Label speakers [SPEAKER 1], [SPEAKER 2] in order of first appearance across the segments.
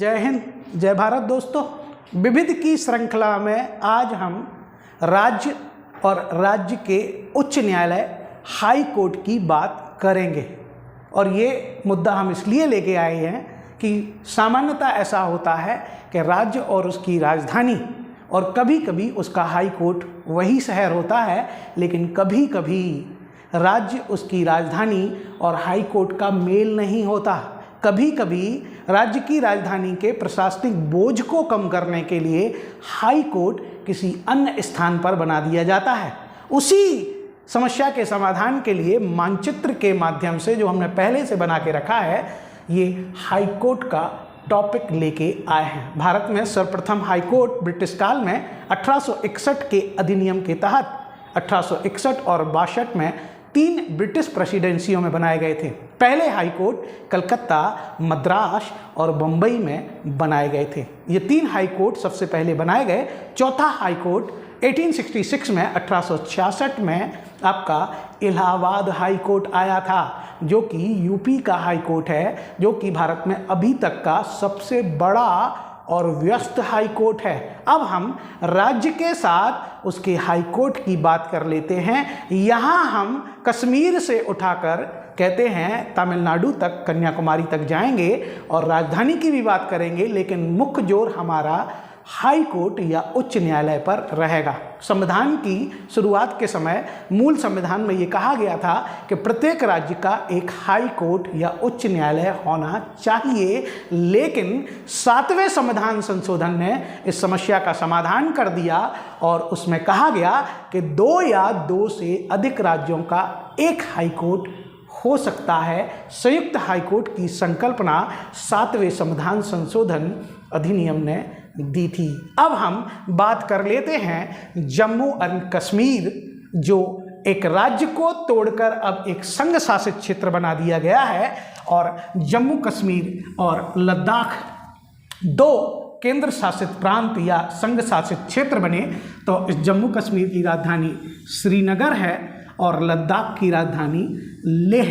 [SPEAKER 1] जय हिंद, जय भारत दोस्तों। विविध की श्रृंखला में आज हम राज्य और राज्य के उच्च न्यायालय हाई कोर्ट की बात करेंगे। और ये मुद्दा हम इसलिए लेके आए हैं कि सामान्यतः ऐसा होता है कि राज्य और उसकी राजधानी और कभी कभी उसका हाई कोर्ट वही शहर होता है, लेकिन कभी कभी राज्य, उसकी राजधानी और हाई कोर्ट का मेल नहीं होता। कभी कभी राज्य की राजधानी के प्रशासनिक बोझ को कम करने के लिए हाई कोर्ट किसी अन्य स्थान पर बना दिया जाता है। उसी समस्या के समाधान के लिए मानचित्र के माध्यम से, जो हमने पहले से बना के रखा है, ये हाई कोर्ट का टॉपिक लेके आए हैं। भारत में सर्वप्रथम हाई कोर्ट ब्रिटिश काल में 1861 के अधिनियम के तहत 1861 और 62 में 3 ब्रिटिश प्रेसिडेंसियों में बनाए गए थे। पहले हाई कोर्ट कलकत्ता, मद्रास और बम्बई में बनाए गए थे। ये 3 हाई कोर्ट सबसे पहले बनाए गए। चौथा हाई कोर्ट 1866 में 1866 में आपका इलाहाबाद हाई कोर्ट आया था, जो कि यूपी का हाई कोर्ट है, जो कि भारत में अभी तक का सबसे बड़ा और व्यस्त हाई कोर्ट है। अब हम राज्य के साथ उसके हाई कोर्ट की बात कर लेते हैं। यहाँ हम कश्मीर से उठाकर कहते हैं तमिलनाडु तक, कन्याकुमारी तक जाएंगे और राजधानी की भी बात करेंगे, लेकिन मुख्य जोर हमारा हाई कोर्ट या उच्च न्यायालय पर रहेगा। संविधान की शुरुआत के समय मूल संविधान में ये कहा गया था कि प्रत्येक राज्य का एक हाई कोर्ट या उच्च न्यायालय होना चाहिए, लेकिन 7वें संविधान संशोधन ने इस समस्या का समाधान कर दिया और उसमें कहा गया कि 2 या 2 से अधिक राज्यों का एक हाई कोर्ट हो सकता है। संयुक्त हाई कोर्ट की संकल्पना 7वें संविधान संशोधन अधिनियम ने दी थी। अब हम बात कर लेते हैं जम्मू एंड कश्मीर, जो एक राज्य को तोड़कर अब एक संघ शासित क्षेत्र बना दिया गया है, और जम्मू कश्मीर और लद्दाख 2 केंद्र शासित प्रांत या संघ शासित क्षेत्र बने। तो इस जम्मू कश्मीर की राजधानी श्रीनगर है और लद्दाख की राजधानी लेह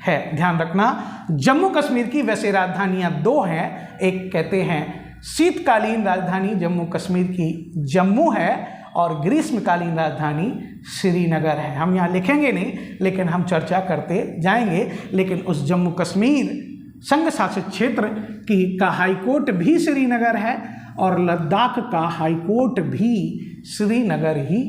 [SPEAKER 1] है। ध्यान रखना, जम्मू कश्मीर की वैसे राजधानियां 2 हैं। एक कहते हैं शीतकालीन राजधानी जम्मू कश्मीर की जम्मू है और ग्रीष्मकालीन राजधानी श्रीनगर है। हम यहाँ लिखेंगे नहीं, लेकिन हम चर्चा करते जाएंगे। लेकिन उस जम्मू कश्मीर संघ शासित क्षेत्र की का हाई कोर्ट भी श्रीनगर है और लद्दाख का हाई कोर्ट भी श्रीनगर ही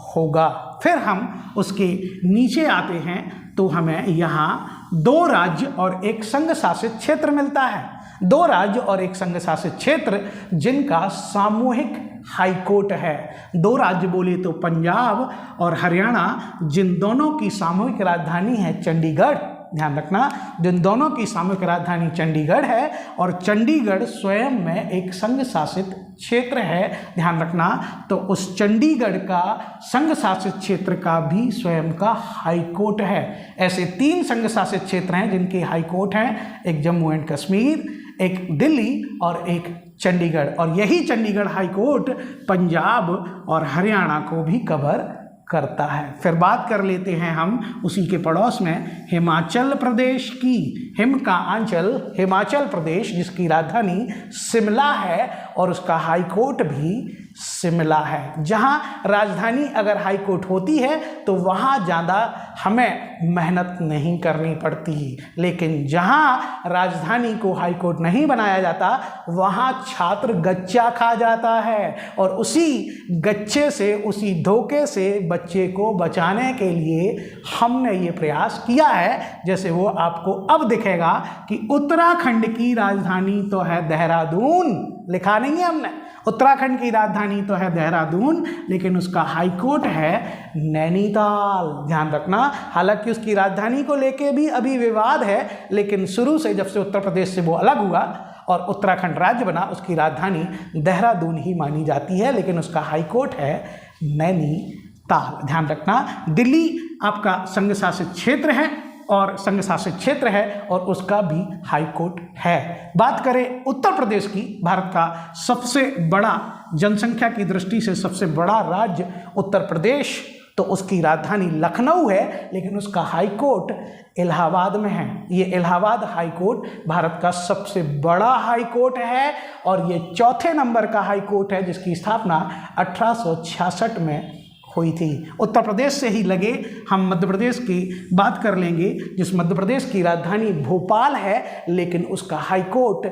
[SPEAKER 1] होगा। फिर हम उसके नीचे आते हैं तो हमें यहाँ 2 राज्य और एक संघ शासित क्षेत्र मिलता है। 2 राज्य और एक संघ शासित क्षेत्र जिनका सामूहिक हाई कोर्ट है। 2 राज्य बोले तो पंजाब और हरियाणा, जिन दोनों की सामूहिक राजधानी है चंडीगढ़। ध्यान रखना, जिन दोनों की सामूहिक राजधानी चंडीगढ़ है और चंडीगढ़ स्वयं में एक संघ शासित क्षेत्र है। ध्यान रखना, तो उस चंडीगढ़ का संघ शासित क्षेत्र का भी स्वयं का हाई कोर्ट है। ऐसे 3 संघ शासित क्षेत्र हैं जिनके हाई कोर्ट हैं, एक जम्मू एंड कश्मीर, एक दिल्ली और एक चंडीगढ़। और यही चंडीगढ़ हाई कोर्ट पंजाब और हरियाणा को भी कवर करता है। फिर बात कर लेते हैं हम उसी के पड़ोस में हिमाचल प्रदेश की। हिम का आंचल हिमाचल प्रदेश, जिसकी राजधानी शिमला है और उसका हाई कोर्ट भी शिमला है। जहाँ राजधानी अगर हाई कोर्ट होती है तो वहाँ ज़्यादा हमें मेहनत नहीं करनी पड़ती, लेकिन जहाँ राजधानी को हाई कोर्ट नहीं बनाया जाता वहाँ छात्र गच्चा खा जाता है, और उसी गच्चे से, उसी धोखे से बच्चे को बचाने के लिए हमने ये प्रयास किया है। जैसे वो आपको अब दिखेगा कि उत्तराखंड की राजधानी तो है देहरादून, लिखा नहीं है हमने, उत्तराखंड की राजधानी तो है देहरादून, लेकिन उसका हाई कोर्ट है नैनीताल। ध्यान रखना, हालांकि उसकी राजधानी को लेके भी अभी विवाद है, लेकिन शुरू से जब से उत्तर प्रदेश से वो अलग हुआ और उत्तराखंड राज्य बना, उसकी राजधानी देहरादून ही मानी जाती है, लेकिन उसका हाई कोर्ट है नैनीताल। ध्यान रखना, दिल्ली आपका संघ शासित क्षेत्र है और संघ शासित क्षेत्र है और उसका भी हाई कोर्ट है। बात करें उत्तर प्रदेश की, भारत का सबसे बड़ा, जनसंख्या की दृष्टि से सबसे बड़ा राज्य उत्तर प्रदेश तो उसकी राजधानी लखनऊ है, लेकिन उसका हाई कोर्ट इलाहाबाद में है। ये इलाहाबाद हाई कोर्ट भारत का सबसे बड़ा हाई कोर्ट है और ये चौथे नंबर का हाई कोर्ट है, जिसकी स्थापना 1866 में हुई थी। उत्तर प्रदेश से ही लगे हम मध्य प्रदेश की बात कर लेंगे, जिस मध्य प्रदेश की राजधानी भोपाल है, लेकिन उसका हाई कोर्ट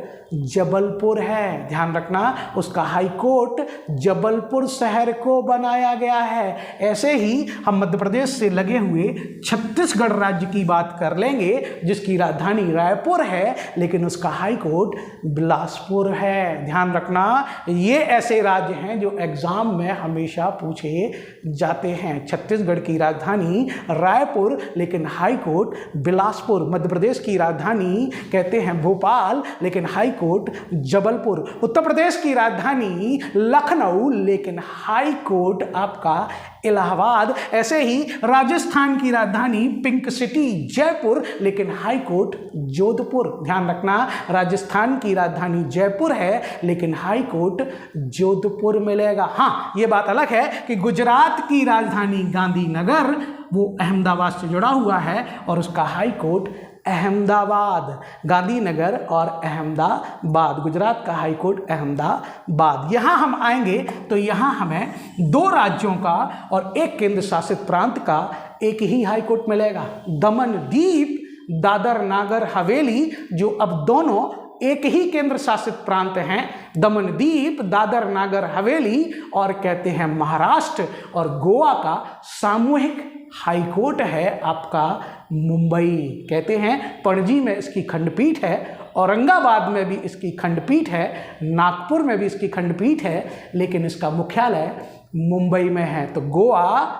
[SPEAKER 1] जबलपुर है। ध्यान रखना, उसका हाई कोर्ट जबलपुर शहर को बनाया गया है। ऐसे ही हम मध्य प्रदेश से लगे हुए छत्तीसगढ़ राज्य की बात कर लेंगे, जिसकी राजधानी रायपुर है, लेकिन उसका हाई कोर्ट बिलासपुर है। ध्यान रखना, ये ऐसे राज्य हैं जो एग्जाम में हमेशा पूछे जाते हैं। छत्तीसगढ़ की राजधानी रायपुर, लेकिन हाई कोर्ट बिलासपुर। मध्य प्रदेश की राजधानी कहते हैं भोपाल, लेकिन हाई कोर्ट जबलपुर। उत्तर प्रदेश की राजधानी लखनऊ, लेकिन हाई कोर्ट आपका इलाहाबाद। ऐसे ही राजस्थान की राजधानी पिंक सिटी जयपुर, लेकिन हाई कोर्ट जोधपुर। ध्यान रखना, राजस्थान की राजधानी जयपुर है, लेकिन हाई कोर्ट जोधपुर मिलेगा। हाँ, ये बात अलग है कि गुजरात की राजधानी गांधीनगर वो अहमदाबाद से जुड़ा हुआ है और उसका हाई कोर्ट अहमदाबाद। गांधीनगर और अहमदाबाद, गुजरात का हाई कोर्ट अहमदाबाद। यहाँ हम आएंगे तो यहाँ हमें 2 राज्यों का और 1 केंद्र शासित प्रांत का एक ही हाई कोर्ट मिलेगा। दमन दीप दादर नागर हवेली, जो अब दोनों एक ही केंद्र शासित प्रांत हैं, दमनदीप दादर नागर हवेली, और कहते हैं महाराष्ट्र और गोवा का सामूहिक हाई कोर्ट है आपका मुंबई। कहते हैं पणजी में इसकी खंडपीठ है, औरंगाबाद में भी इसकी खंडपीठ है, नागपुर में भी इसकी खंडपीठ है, लेकिन इसका मुख्यालय मुंबई में है। तो गोवा,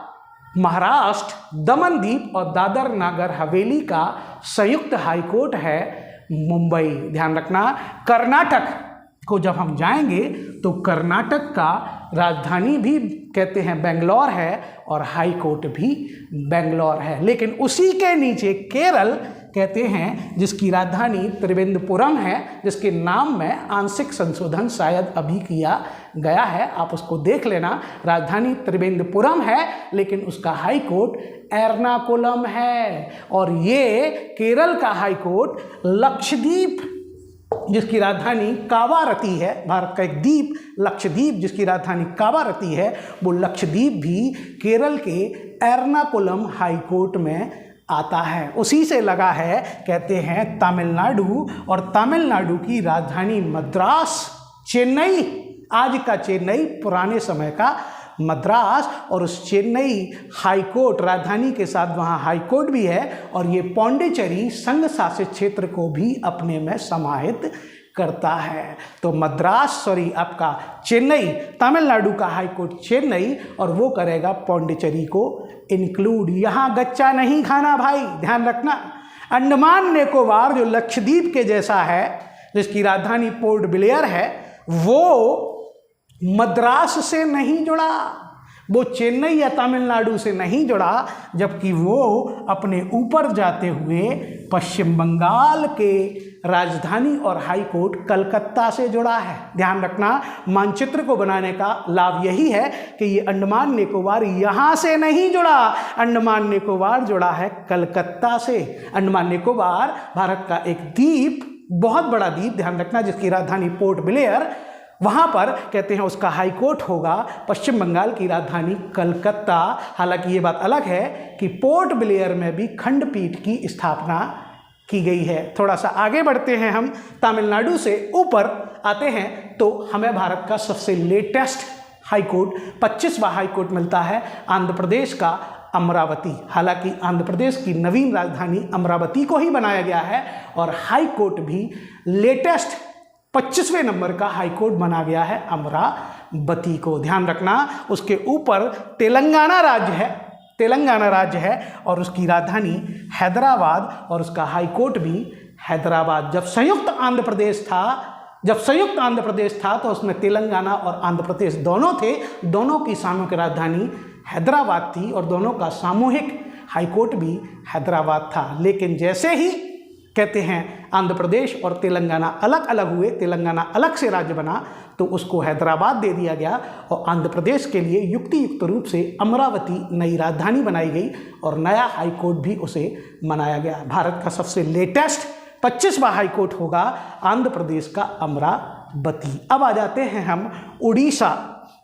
[SPEAKER 1] महाराष्ट्र, दमनदीप और दादर नागर हवेली का संयुक्त हाई कोर्ट है मुंबई। ध्यान रखना, कर्नाटक को जब हम जाएंगे तो कर्नाटक का राजधानी भी कहते हैं बेंगलोर है और हाई कोर्ट भी बेंगलोर है। लेकिन उसी के नीचे केरल कहते हैं, जिसकी राजधानी त्रिवेंद्रपुरम है, जिसके नाम में आंशिक संशोधन शायद अभी किया गया है, आप उसको देख लेना। राजधानी त्रिवेंद्रपुरम है, लेकिन उसका हाई कोर्ट एर्नाकुलम है। और ये केरल का हाई कोर्ट लक्षद्वीप, जिसकी राजधानी कावारती है, भारत का एक द्वीप लक्षद्वीप जिसकी राजधानी कावारती है, वो लक्षद्वीप भी केरल के एर्नाकुलम हाई कोर्ट में आता है। उसी से लगा है कहते हैं तमिलनाडु, और तमिलनाडु की राजधानी मद्रास, चेन्नई, आज का चेन्नई, पुराने समय का मद्रास, और उस चेन्नई हाई कोर्ट राजधानी के साथ वहाँ हाई कोर्ट भी है, और ये पौंडीचेरी संघ शासित क्षेत्र को भी अपने में समाहित करता है। तो मद्रास, आपका चेन्नई, तमिलनाडु का हाई कोर्ट चेन्नई, और वो करेगा पौंडीचेरी को इंक्लूड। यहाँ गच्चा नहीं खाना भाई, ध्यान रखना। अंडमान निकोबार जो लक्षद्वीप के जैसा है, जिसकी राजधानी पोर्ट ब्लेयर है, वो मद्रास से नहीं जुड़ा, वो चेन्नई या तमिलनाडु से नहीं जुड़ा, जबकि वो अपने ऊपर जाते हुए पश्चिम बंगाल के राजधानी और हाई कोर्ट कलकत्ता से जुड़ा है। ध्यान रखना, मानचित्र को बनाने का लाभ यही है कि ये अंडमान निकोबार यहाँ से नहीं जुड़ा, अंडमान निकोबार जुड़ा है कलकत्ता से। अंडमान निकोबार भारत का एक द्वीप, बहुत बड़ा द्वीप, ध्यान रखना, जिसकी राजधानी पोर्ट ब्लेयर, वहाँ पर कहते हैं उसका हाई कोर्ट होगा पश्चिम बंगाल की राजधानी कलकत्ता। हालांकि ये बात अलग है कि पोर्ट ब्लेयर में भी खंडपीठ की स्थापना की गई है। थोड़ा सा आगे बढ़ते हैं, हम तमिलनाडु से ऊपर आते हैं तो हमें भारत का सबसे लेटेस्ट हाई कोर्ट, 25वां हाई कोर्ट मिलता है आंध्र प्रदेश का अमरावती। हालांकि आंध्र प्रदेश की नवीन राजधानी अमरावती को ही बनाया गया है, और हाई कोर्ट भी लेटेस्ट 25वें नंबर का हाई कोर्ट बना गया है अमरावती को। ध्यान रखना, उसके ऊपर तेलंगाना राज्य है और उसकी राजधानी हैदराबाद, और उसका हाई कोर्ट भी हैदराबाद। जब संयुक्त आंध्र प्रदेश था तो उसमें तेलंगाना और आंध्र प्रदेश दोनों थे, दोनों की सामूहिक राजधानी हैदराबाद थी और दोनों का सामूहिक हाई कोर्ट भी हैदराबाद था। लेकिन जैसे ही कहते हैं आंध्र प्रदेश और तेलंगाना अलग अलग हुए, तेलंगाना अलग से राज्य बना, तो उसको हैदराबाद दे दिया गया और आंध्र प्रदेश के लिए युक्तियुक्त रूप से अमरावती नई राजधानी बनाई गई और नया हाई कोर्ट भी उसे बनाया गया। भारत का सबसे लेटेस्ट 25वां हाई कोर्ट होगा आंध्र प्रदेश का अमरावती। अब आ जाते हैं हम उड़ीसा,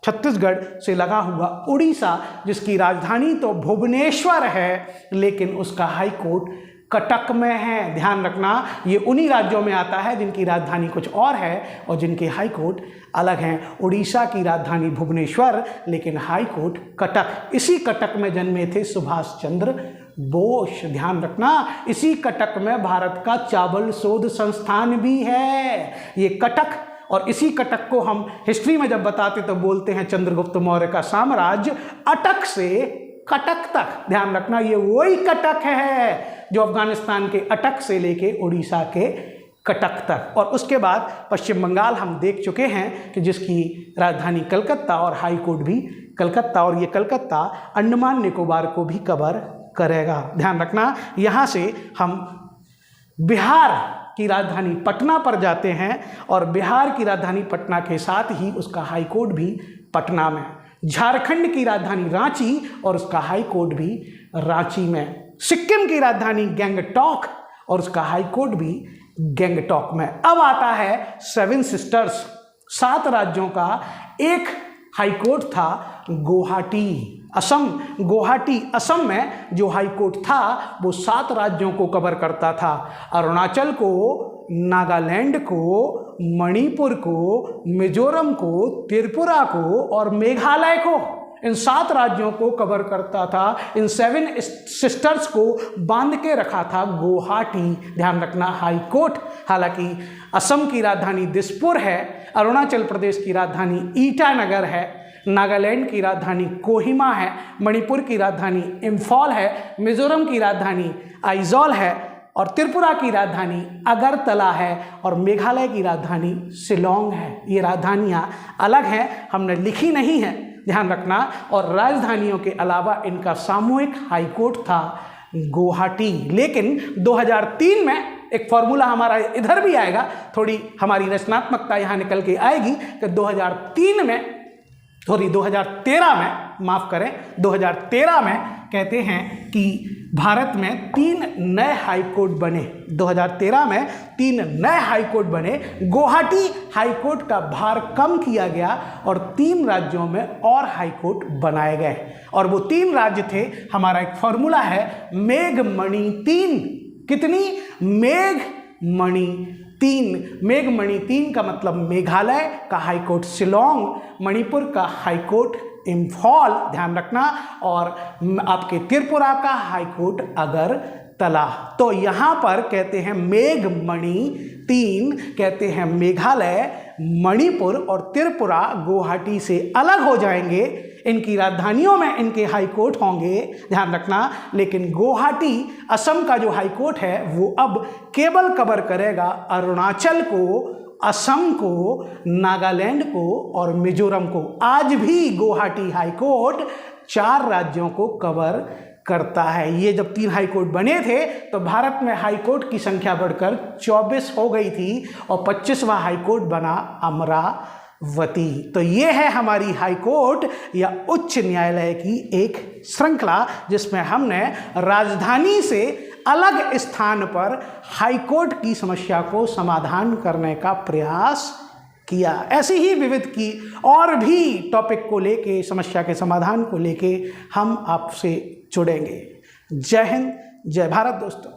[SPEAKER 1] छत्तीसगढ़ से लगा हुआ उड़ीसा, जिसकी राजधानी तो भुवनेश्वर है लेकिन उसका हाई कोर्ट कटक में है। ध्यान रखना, ये उन्हीं राज्यों में आता है जिनकी राजधानी कुछ और है और जिनके हाई कोर्ट अलग हैं। उड़ीसा की राजधानी भुवनेश्वर लेकिन हाई कोर्ट कटक। इसी कटक में जन्मे थे सुभाष चंद्र बोस। ध्यान रखना, इसी कटक में भारत का चावल शोध संस्थान भी है, ये कटक। और इसी कटक को हम हिस्ट्री में जब बताते तो बोलते हैं चंद्रगुप्त मौर्य का साम्राज्य अटक से कटक तक। ध्यान रखना, ये वही कटक है जो अफगानिस्तान के अटक से लेके उड़ीसा के कटक तक। और उसके बाद पश्चिम बंगाल हम देख चुके हैं कि जिसकी राजधानी कलकत्ता और हाई कोर्ट भी कलकत्ता, और ये कलकत्ता अंडमान निकोबार को भी कवर करेगा। ध्यान रखना, यहाँ से हम बिहार की राजधानी पटना पर जाते हैं और बिहार की राजधानी पटना के साथ ही उसका हाई कोर्ट भी पटना में। झारखंड की राजधानी रांची और उसका हाई कोर्ट भी रांची में। सिक्किम की राजधानी गैंगटॉक और उसका हाई कोर्ट भी गैंगटॉक में। अब आता है 7 सिस्टर्स, 7 राज्यों का एक हाई कोर्ट था गुवाहाटी, असम। गुवाहाटी असम में जो हाई कोर्ट था वो 7 राज्यों को कवर करता था। अरुणाचल को, नागालैंड को, मणिपुर को, मिजोरम को, त्रिपुरा को और मेघालय को, इन 7 राज्यों को कवर करता था। इन 7 सिस्टर्स को बांध के रखा था गुवाहाटी। ध्यान रखना, हाई कोर्ट। हालांकि असम की राजधानी दिसपुर है, अरुणाचल प्रदेश की राजधानी ईटानगर है, नागालैंड की राजधानी कोहिमा है, मणिपुर की राजधानी इम्फॉल है, मिजोरम की राजधानी आइजॉल है और त्रिपुरा की राजधानी अगरतला है और मेघालय की राजधानी शिलोंग है। ये राजधानियाँ अलग हैं, हमने लिखी नहीं है, ध्यान रखना। और राजधानियों के अलावा इनका सामूहिक हाई कोर्ट था गुवाहाटी। लेकिन 2003 में एक फॉर्मूला हमारा इधर भी आएगा, थोड़ी हमारी रचनात्मकता यहाँ निकल के आएगी कि 2013 में, माफ़ करें, 2013 में कहते हैं कि भारत में 3 नए हाई कोर्ट बने। 2013 में 3 नए हाई कोर्ट बने। गुवाहाटी हाई कोर्ट का भार कम किया गया और 3 राज्यों में और हाई कोर्ट बनाए गए। और वो 3 राज्य थे, हमारा एक फॉर्मूला है मेघमणि 3। कितनी? मेघमणि 3। मेघमणि 3 का मतलब मेघालय का हाई कोर्ट शिलोंग, मणिपुर का हाई कोर्ट इम्फॉल, ध्यान रखना, और आपके त्रिपुरा का हाई कोर्ट अगरतला। तो यहाँ पर कहते हैं मेघमणि 3, कहते हैं मेघालय, मणिपुर और त्रिपुरा गुवाहाटी से अलग हो जाएंगे। इनकी राजधानियों में इनके हाई कोर्ट होंगे, ध्यान रखना। लेकिन गुवाहाटी असम का जो हाई कोर्ट है वो अब केवल कवर करेगा अरुणाचल को, असम को, नागालैंड को और मिजोरम को। आज भी गुवाहाटी हाई कोर्ट 4 राज्यों को कवर करता है। ये जब 3 हाई कोर्ट बने थे तो भारत में हाई कोर्ट की संख्या बढ़कर 24 हो गई थी और 25वां हाई कोर्ट बना अमरावती। तो ये है हमारी हाई कोर्ट या उच्च न्यायालय की एक श्रृंखला जिसमें हमने राजधानी से अलग स्थान पर हाई कोर्ट की समस्या को समाधान करने का प्रयास किया। ऐसी ही विविध की और भी टॉपिक को लेके, समस्या के समाधान को लेके हम आपसे जुड़ेंगे। जय हिंद, जय भारत दोस्तों।